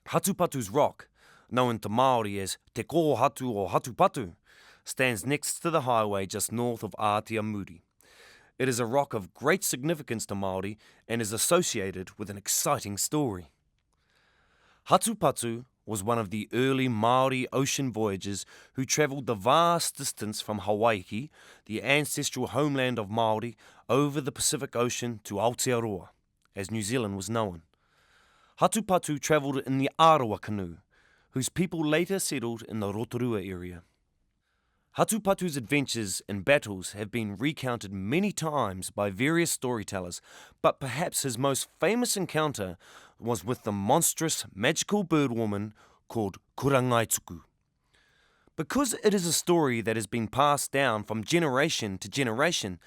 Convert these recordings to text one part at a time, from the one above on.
Hatupatu's rock, known to Māori as Te Kōhatu or Hatupatu, stands next to the highway just north of Ātia Muri. It is a rock of great significance to Māori and is associated with an exciting story. Hatupatu was one of the early Māori ocean voyagers who travelled the vast distance from Hawaii, the ancestral homeland of Māori, over the Pacific Ocean to Aotearoa, as New Zealand was known. Hatupatu travelled in the Arawa canoe, whose people later settled in the Rotorua area. Hatupatu's adventures and battles have been recounted many times by various storytellers, but perhaps his most famous encounter was with the monstrous magical bird woman called Kurangaituku. Because it is a story that has been passed down from generation to generation,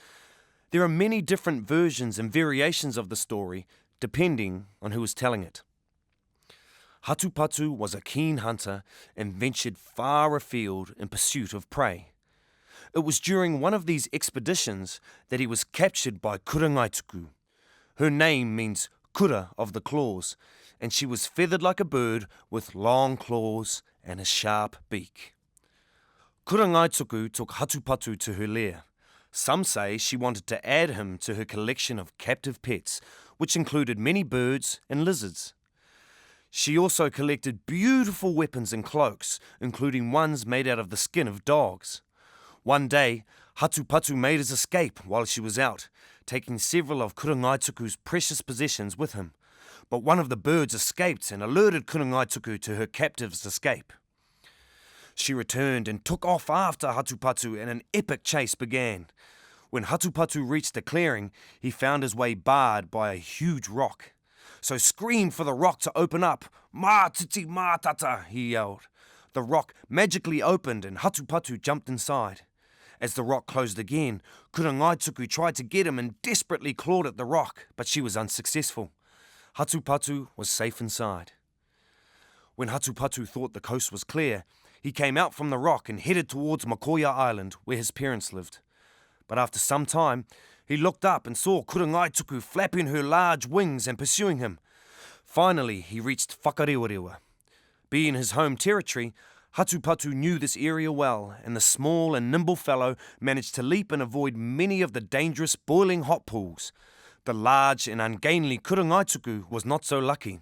there are many different versions and variations of the story depending on who is telling it. Hatupatu was a keen hunter and ventured far afield in pursuit of prey. It was during one of these expeditions that he was captured by Kurangaituku. Her name means kura of the claws, and she was feathered like a bird with long claws and a sharp beak. Kurangaituku took Hatupatu to her lair. Some say she wanted to add him to her collection of captive pets, which included many birds and lizards. She also collected beautiful weapons and cloaks, including ones made out of the skin of dogs. One day, Hatupatu made his escape while she was out, taking several of Kurangaituku's precious possessions with him. But one of the birds escaped and alerted Kurangaituku to her captive's escape. She returned and took off after Hatupatu, and an epic chase began. When Hatupatu reached the clearing, he found his way barred by a huge rock. So screamed for the rock to open up. "Mā titi mā tata," he yelled. The rock magically opened and Hatupatu jumped inside. As the rock closed again, Kurangaituku tried to get him and desperately clawed at the rock, but she was unsuccessful. Hatupatu was safe inside. When Hatupatu thought the coast was clear, he came out from the rock and headed towards Makoia Island, where his parents lived. But after some time, he looked up and saw Kurangaituku flapping her large wings and pursuing him. Finally, he reached Whakarewarewa. Being his home territory, Hatupatu knew this area well, and the small and nimble fellow managed to leap and avoid many of the dangerous boiling hot pools. The large and ungainly Kurangaituku was not so lucky.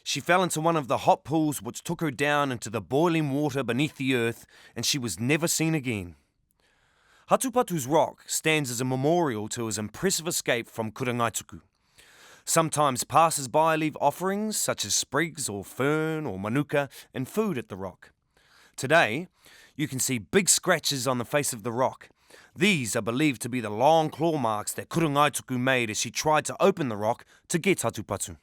She fell into one of the hot pools which took her down into the boiling water beneath the earth, and she was never seen again. Hatupatu's rock stands as a memorial to his impressive escape from Kurangaituku. Sometimes passers-by leave offerings such as sprigs or fern or manuka and food at the rock. Today, you can see big scratches on the face of the rock. These are believed to be the long claw marks that Kurangaituku made as she tried to open the rock to get Hatupatu.